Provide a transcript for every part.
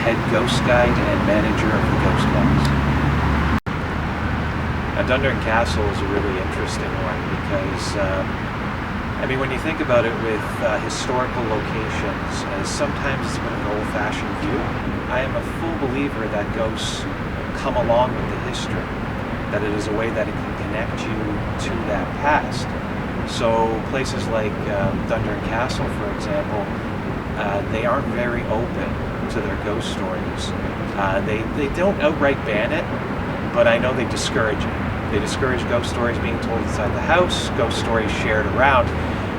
head ghost guide and manager of the Ghost Guides. Now, Dundurn Castle is a really interesting one because, when you think about it with historical locations, as sometimes it's a bit of an old-fashioned view, I am a full believer that ghosts come along with the history, that it is a way that it can connect you to that past. So places like Dundurn Castle, for example, they aren't very open to their ghost stories. They don't outright ban it, but I know they discourage it. They discourage ghost stories being told inside the house, ghost stories shared around,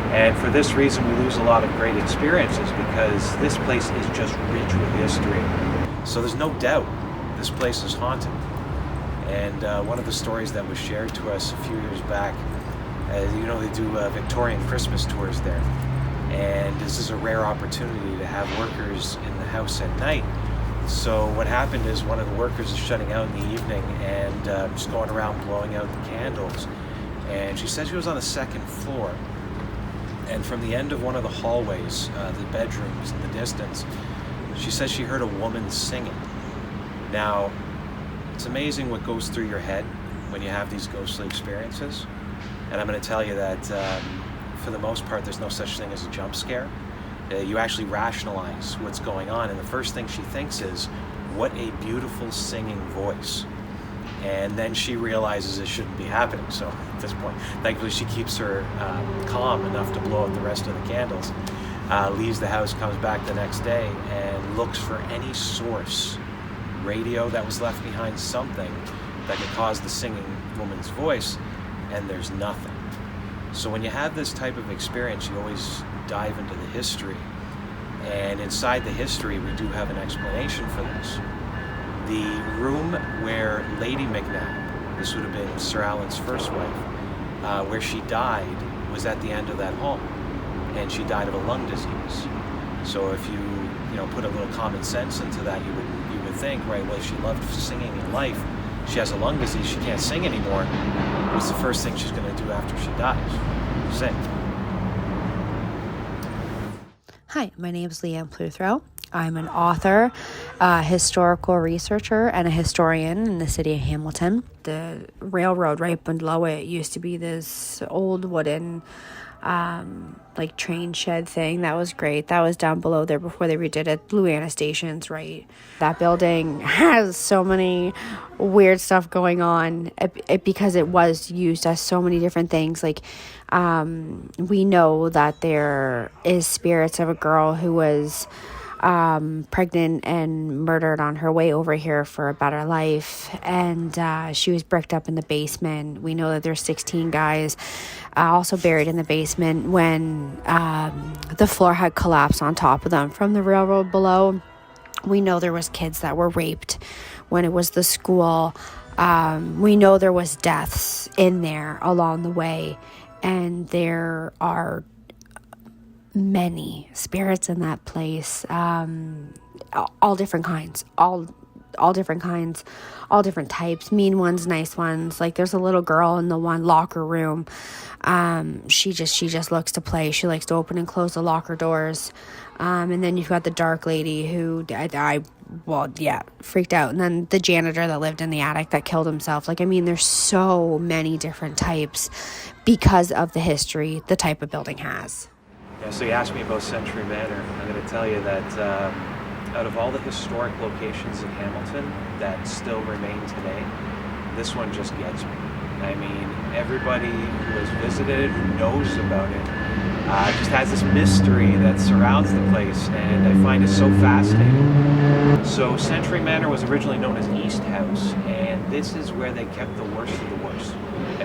and for this reason we lose a lot of great experiences because this place is just rich with history. So there's no doubt this place is haunted. And one of the stories that was shared to us a few years back, they do Victorian Christmas tours there. And this is a rare opportunity to have workers in the house at night. So what happened is one of the workers is shutting out in the evening and just going around blowing out the candles. And she said she was on the second floor. And from the end of one of the hallways, the bedrooms in the distance, she says she heard a woman singing. Now, it's amazing what goes through your head when you have these ghostly experiences. And I'm going to tell you that for the most part, there's no such thing as a jump scare. You actually rationalize what's going on, and the first thing she thinks is, what a beautiful singing voice. And then she realizes it shouldn't be happening. So at this point, thankfully she keeps her calm enough to blow out the rest of the candles, leaves the house, comes back the next day, and looks for any source, radio that was left behind, something that could cause the singing woman's voice, and there's nothing. So when you have this type of experience, you always dive into the history. And inside the history, we do have an explanation for this. The room where Lady McNabb, this would have been Sir Alan's first wife, where she died was at the end of that hall. And she died of a lung disease. So if you put a little common sense into that, you would think, right, well, if she loved singing in life, she has a lung disease, she can't sing anymore. What's the first thing she's going to do after she dies? Sing. Hi, my name is Leanne Pluthrow. I'm an author, a historical researcher, and a historian in the city of Hamilton. The railroad right below it used to be this old wooden train shed thing. That was great. That was down below there before they redid it. Blue Anna Station's right. That building has so many weird stuff going on because it was used as so many different things. We know that there is spirits of a girl who was pregnant and murdered on her way over here for a better life, and she was bricked up in the basement. We know that there's 16 guys also buried in the basement when the floor had collapsed on top of them from the railroad below. We know there was kids that were raped when it was the school. We know there was deaths in there along the way, and there are many spirits in that place, all different kinds, all different kinds, all different types, mean ones, nice ones. Like there's a little girl in the one locker room. She just looks to play. She likes to open and close the locker doors. And then you've got the dark lady who freaked out. And then the janitor that lived in the attic that killed himself. There's so many different types because of the history the type of building has. Yeah, so you asked me about Century Manor. I'm going to tell you that out of all the historic locations in Hamilton that still remain today, this one just gets me. Everybody who has visited, who knows about it, just has this mystery that surrounds the place, and I find it so fascinating. So Century Manor was originally known as East House, and this is where they kept the worst of the worst.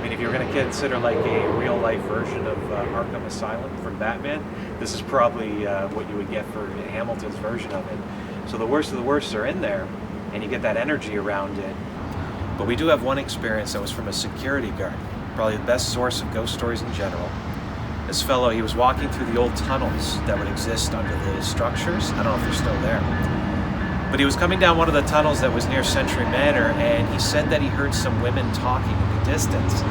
If you're going to consider a real-life version of Arkham Asylum from Batman, this is probably what you would get for Hamilton's version of it. So the worst of the worst are in there, and you get that energy around it. But we do have one experience that was from a security guard, probably the best source of ghost stories in general. This fellow, he was walking through the old tunnels that would exist under the structures. I don't know if they're still there. But he was coming down one of the tunnels that was near Century Manor, and he said that he heard some women talking in the distance.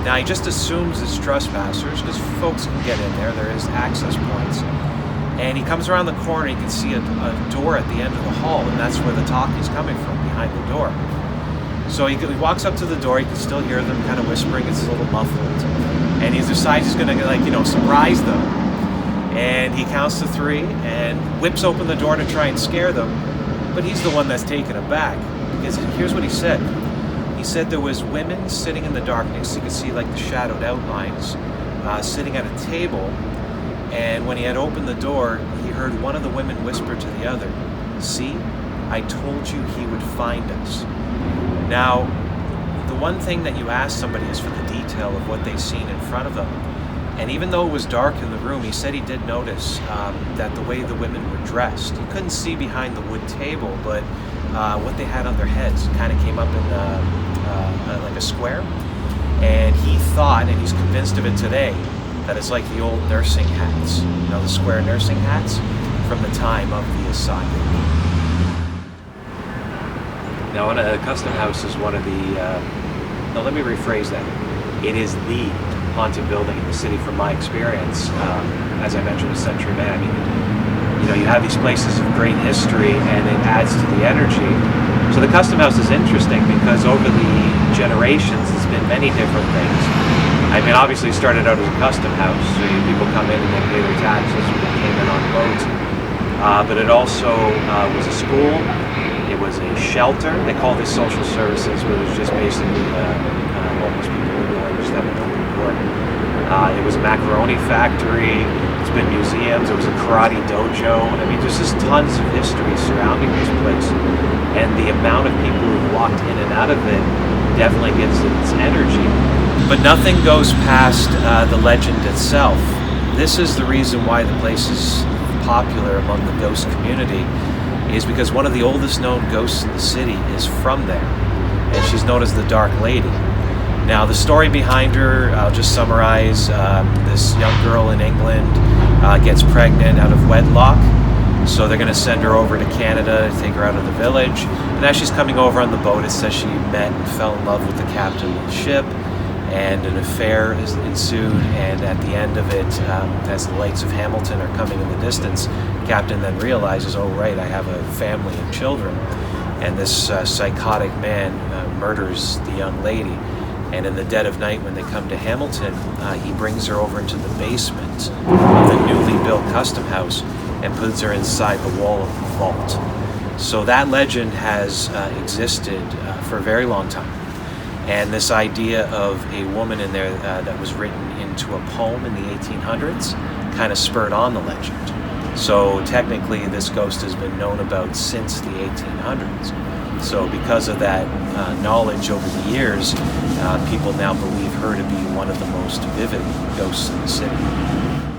Now, he just assumes it's trespassers, because folks can get in there. There is access points. And he comes around the corner, and you can see a door at the end of the hall, and that's where the talk is coming from, behind the door. So he walks up to the door. You can still hear them kind of whispering. It's a little muffled. And he decides he's going to, surprise them. And he counts to 3 and whips open the door to try and scare them. But he's the one that's taken aback. Because here's what he said. He said there was women sitting in the darkness. You could see like the shadowed outlines, sitting at a table. And when he had opened the door, he heard one of the women whisper to the other, "See, I told you he would find us." Now, the one thing that you ask somebody is for the detail of what they've seen in front of them. And even though it was dark in the room, he said he did notice that the way the women were dressed, you couldn't see behind the wood table, but what they had on their heads kind of came up in like a square. And he thought, and he's convinced of it today, that it's like the old nursing hats, the square nursing hats from the time of the asylum. Now, a custom house is one of the, let me rephrase that. It is the haunted building in the city from my experience. As I mentioned, a century man. I mean, you have these places of great history and it adds to the energy. So the custom house is interesting because over the generations, it's been many different things. I mean, obviously it started out as a custom house. So people come in and they pay their taxes when they came in on boats. But it also was a school. It was a shelter. They called it social services, but it was just basically homeless people in the village that had open work. It was a macaroni factory. It's been museums. It was a karate dojo. I mean, there's just tons of history surrounding this place. And the amount of people who've walked in and out of it definitely gives it its energy. But nothing goes past the legend itself. This is the reason why the place is popular among the ghost community, is because one of the oldest known ghosts in the city is from there, and she's known as the Dark Lady. Now, the story behind her, I'll just summarize. This young girl in England gets pregnant out of wedlock, so they're going to send her over to Canada to take her out of the village. And as she's coming over on the boat, it says she met and fell in love with the captain of the ship, and an affair is ensued. And at the end of it, as the lights of Hamilton are coming in the distance, the captain then realizes, oh right, I have a family and children. And this psychotic man murders the young lady. And in the dead of night, when they come to Hamilton, he brings her over into the basement of the newly built custom house and puts her inside the wall of the vault. So that legend has existed for a very long time. And this idea of a woman in there that was written into a poem in the 1800s kind of spurred on the legend. So technically this ghost has been known about since the 1800s. So because of that knowledge over the years, people now believe her to be one of the most vivid ghosts in the city.